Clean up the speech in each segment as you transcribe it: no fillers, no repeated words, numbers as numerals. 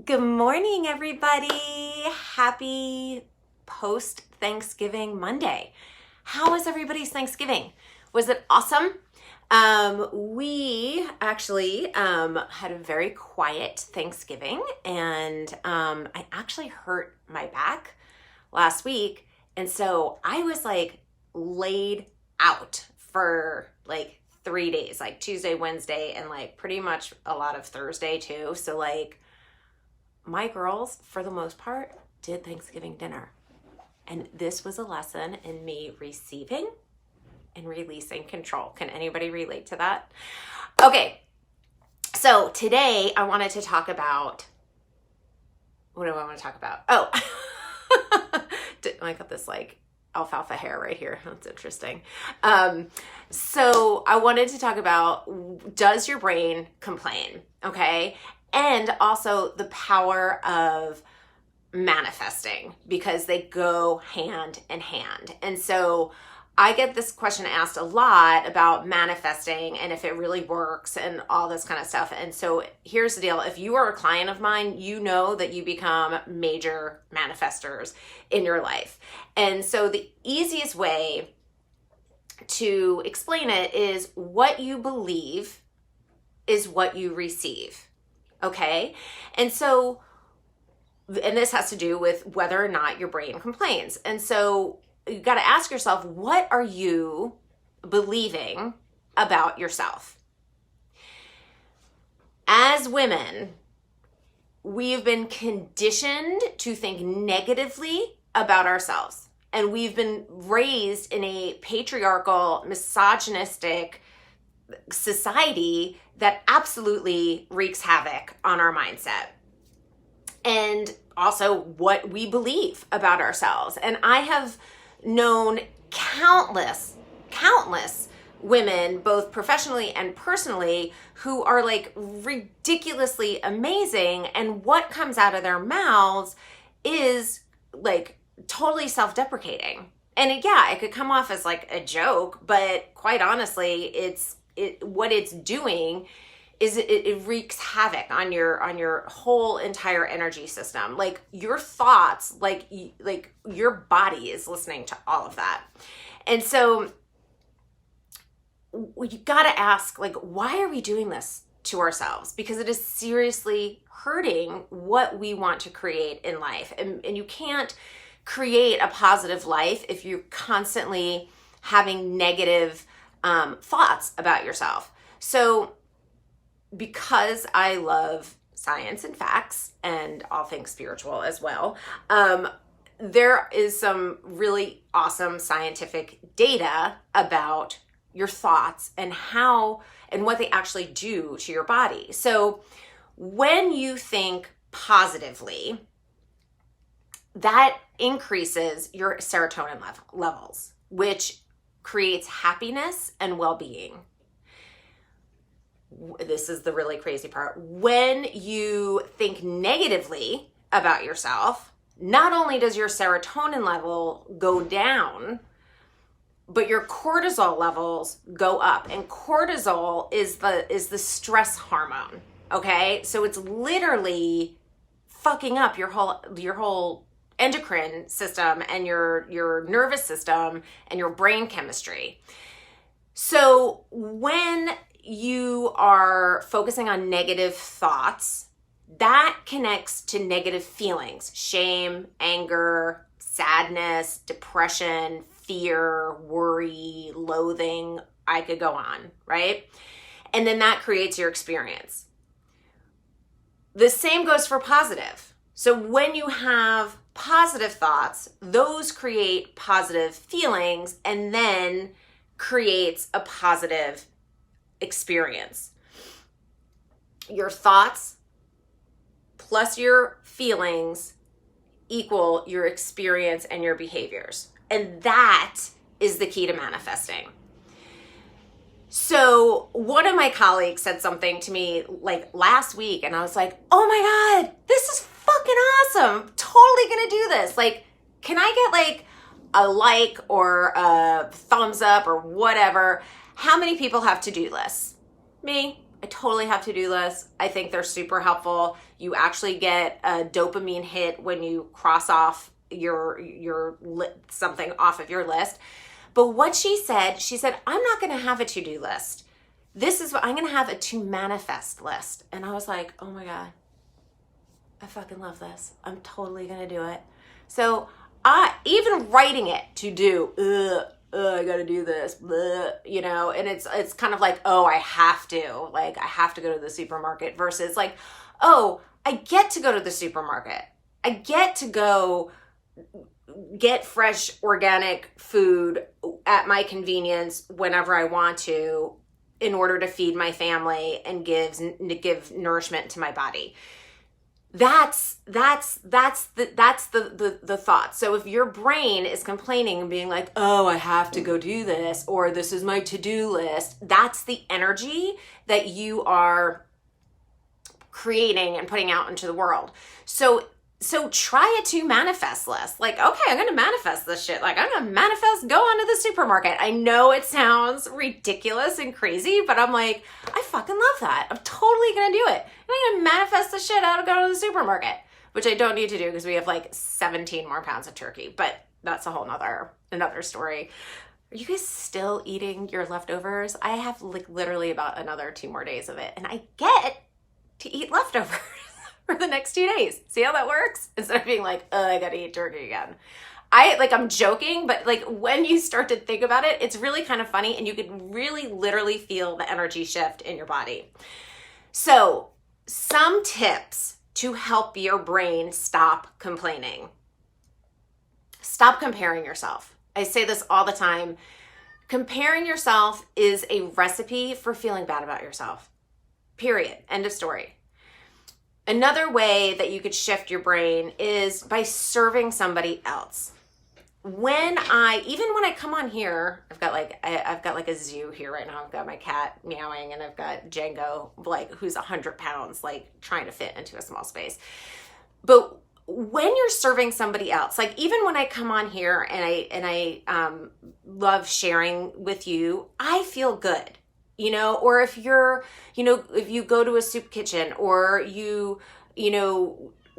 Good morning, everybody. Happy post-Thanksgiving Monday. How was everybody's Thanksgiving? Was it awesome? We actually had a very quiet Thanksgiving, and I actually hurt my back last week, and so I was like laid out for like 3 days, like Tuesday, Wednesday, and like pretty much a lot of Thursday too. So like my girls, for the most part, did Thanksgiving dinner. And this was a lesson in me receiving and releasing control. Can anybody relate to that? Okay, so today I wanted to talk about, what do I want to talk about? Oh, I got this like alfalfa hair right here. That's interesting. So I wanted to talk about, does your brain complain? Okay. And also the power of manifesting, because they go hand in hand. And so I get this question asked a lot about manifesting and if it really works and all this kind of stuff. And so here's the deal. If you are a client of mine, you know that you become major manifestors in your life. And so the easiest way to explain it is what you believe is what you receive. Okay? And so, and this has to do with whether or not your brain complains. And so you got to ask yourself, what are you believing about yourself? As women, we've been conditioned to think negatively about ourselves. And we've been raised in a patriarchal, misogynistic society that absolutely wreaks havoc on our mindset. And also what we believe about ourselves. And I have known countless women, both professionally and personally, who are like ridiculously amazing. And what comes out of their mouths is like totally self-deprecating. And it could come off as like a joke, but quite honestly, what it's doing is it wreaks havoc on your whole entire energy system. Like your thoughts, like your body is listening to all of that. And so you got to ask, like, why are we doing this to ourselves? Because it is seriously hurting what we want to create in life. And you can't create a positive life if you're constantly having negative thoughts about yourself. So because I love science and facts and all things spiritual as well, there is some really awesome scientific data about your thoughts and how and what they actually do to your body. So when you think positively, that increases your serotonin levels, which creates happiness and well-being. This is the really crazy part. When you think negatively about yourself, not only does your serotonin level go down, but your cortisol levels go up. And cortisol is the stress hormone. Okay? So it's literally fucking up your whole endocrine system and your nervous system and your brain chemistry. So when you are focusing on negative thoughts, that connects to negative feelings: shame, anger, sadness, depression, fear, worry, loathing. I could go on, right? And then that creates your experience. The same goes for positive. So when you have positive thoughts, those create positive feelings and then creates a positive experience. Your thoughts plus your feelings equal your experience and your behaviors. And that is the key to manifesting. So one of my colleagues said something to me like last week, and I was like, oh my God, this is fucking awesome. Totally gonna do this. Like, can I get like a like or a thumbs up or whatever? How many people have to-do lists? Me. I totally have to-do lists. I think they're super helpful. You actually get a dopamine hit when you cross off something off of your list. But what she said, I'm not going to have a to-do list. This is what I'm going to have, a to manifest list. And I was like, oh my God, I fucking love this. I'm totally going to do it. So even writing it to do, I got to do this, you know, and it's kind of like, oh, I have to go to the supermarket versus like, oh, I get to go to the supermarket. I get to go get fresh organic food at my convenience whenever I want to, in order to feed my family and give nourishment to my body. That's the thought. So if your brain is complaining and being like, oh, I have to go do this, or this is my to-do list, that's the energy that you are creating and putting out into the world. So try a to manifest list. Like, okay, I'm going to manifest this shit. Like, I'm going to manifest going to the supermarket. I know it sounds ridiculous and crazy, but I'm like, I fucking love that. I'm totally going to do it. I'm going to manifest the shit out of going to the supermarket, which I don't need to do because we have like 17 more pounds of turkey, but that's a whole another story. Are you guys still eating your leftovers? I have like literally about another 2 more days of it, and I get to eat leftovers for the next 2 days. See how that works? Instead of being like, oh, I gotta eat turkey again. I'm joking, but like when you start to think about it, it's really kind of funny, and you can really literally feel the energy shift in your body. So some tips to help your brain stop complaining. Stop comparing yourself. I say this all the time. Comparing yourself is a recipe for feeling bad about yourself. Period. End of story. Another way that you could shift your brain is by serving somebody else. When I come on here, I've got like a zoo here right now. I've got my cat meowing, and I've got Django, like, who's 100 pounds, like trying to fit into a small space. But when you're serving somebody else, like even when I come on here and I love sharing with you, I feel good. You know, or if if you go to a soup kitchen, or you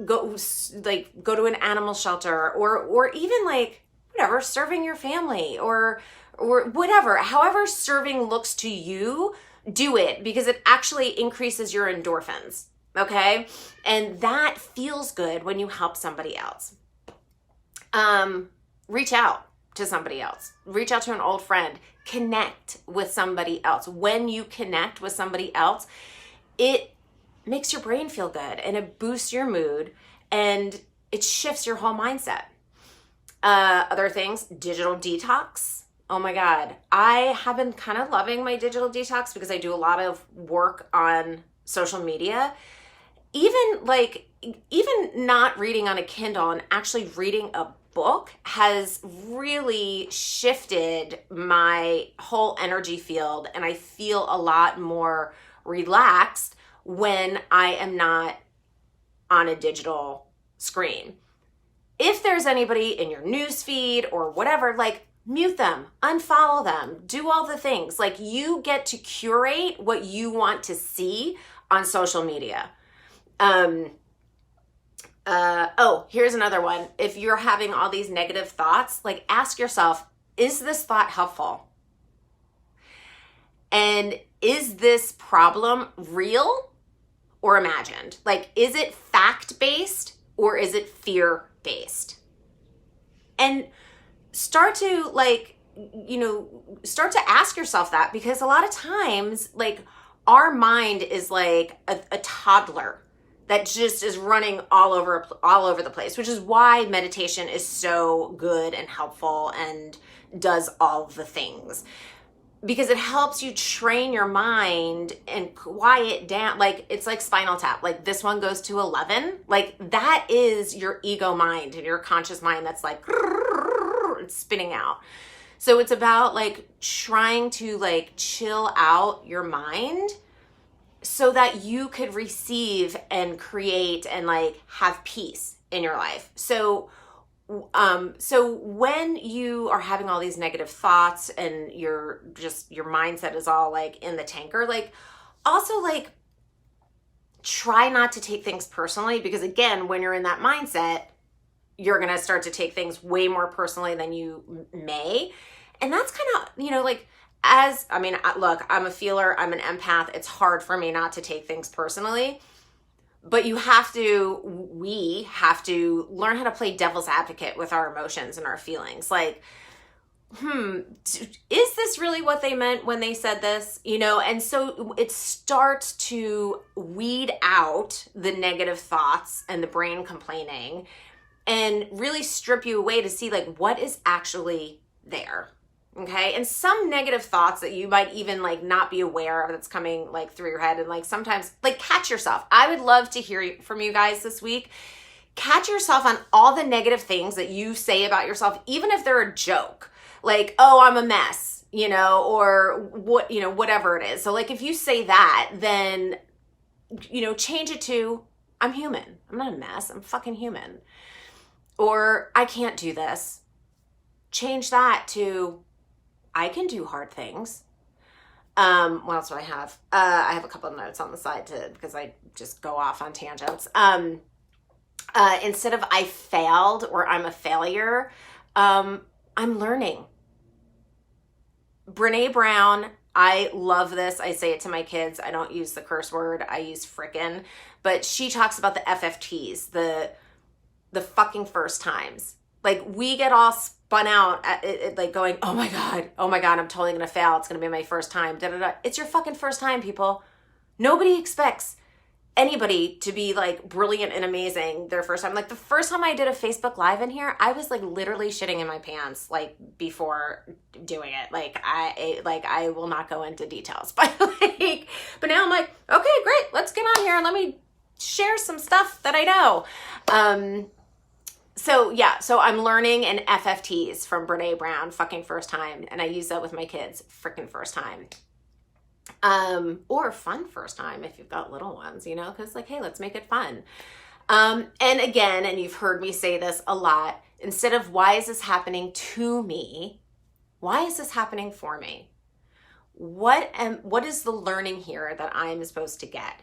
go to an animal shelter, or even like whatever, serving your family or whatever, however serving looks to you, do it, because it actually increases your endorphins. Okay. And that feels good when you help somebody else. Reach out to somebody else, reach out to an old friend, connect with somebody else. When you connect with somebody else, it makes your brain feel good, and it boosts your mood, and it shifts your whole mindset. Other things, digital detox. Oh my God. I have been kind of loving my digital detox because I do a lot of work on social media. Even not reading on a Kindle and actually reading a book has really shifted my whole energy field, and I feel a lot more relaxed when I am not on a digital screen. If there's anybody in your news feed or whatever, like, mute them, unfollow them, do all the things. Like, you get to curate what you want to see on social media. Here's another one. If you're having all these negative thoughts, like, ask yourself, is this thought helpful? And is this problem real or imagined? Like, is it fact-based or is it fear-based? And start to ask yourself that, because a lot of times, like, our mind is like a toddler that just is running all over the place, which is why meditation is so good and helpful and does all the things, because it helps you train your mind and quiet down. Like, it's like Spinal Tap. Like, this one goes to 11. Like, that is your ego mind and your conscious mind that's like it's spinning out. So it's about like trying to like chill out your mind so that you could receive and create and like have peace in your life. So when you are having all these negative thoughts and your mindset is all like in the tanker, like, also like try not to take things personally, because again, when you're in that mindset, you're going to start to take things way more personally than you may. And that's kind of, you know, like, look, I'm a feeler, I'm an empath. It's hard for me not to take things personally, but we have to learn how to play devil's advocate with our emotions and our feelings. Like, is this really what they meant when they said this? You know, and so it starts to weed out the negative thoughts and the brain complaining and really strip you away to see like what is actually there. Okay. And some negative thoughts that you might even like not be aware of that's coming like through your head, and like sometimes like catch yourself. I would love to hear from you guys this week. Catch yourself on all the negative things that you say about yourself, even if they're a joke. Like, oh, I'm a mess, you know, or what, you know, whatever it is. So like if you say that, then, you know, change it to, I'm human. I'm not a mess. I'm fucking human. Or I can't do this. Change that to, I can do hard things. What else do I have? I have a couple of notes on the side because I just go off on tangents. Instead of I failed or I'm a failure, I'm learning. Brene Brown, I love this. I say it to my kids. I don't use the curse word. I use frickin'. But she talks about the FFTs, the fucking first times. Like we get all spun out at it, like going, oh my God, I'm totally going to fail. It's going to be my first time. Da, da, da. It's your fucking first time, people. Nobody expects anybody to be like brilliant and amazing their first time. Like the first time I did a Facebook Live in here, I was like literally shitting in my pants like before doing it. Like I will not go into details, but now I'm like, okay, great. Let's get on here and let me share some stuff that I know. So I'm learning an FFTs from Brene Brown, fucking first time. And I use that with my kids, freaking first time. Or fun first time if you've got little ones, you know, because like, hey, let's make it fun. And again, and you've heard me say this a lot, instead of why is this happening to me? Why is this happening for me? What is the learning here that I'm supposed to get?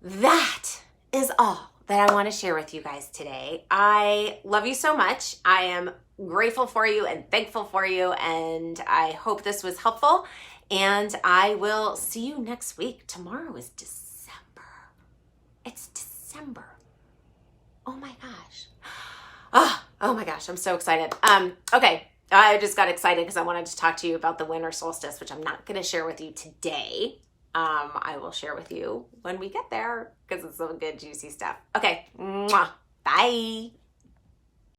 That is all that I want to share with you guys today. I love you so much. I am grateful for you and thankful for you. And I hope this was helpful. And I will see you next week. Tomorrow is December. It's December. Oh my gosh. Oh my gosh. I'm so excited. Okay. I just got excited because I wanted to talk to you about the winter solstice, which I'm not going to share with you today. I will share with you when we get there because it's some good juicy stuff. Okay. Mwah. Bye.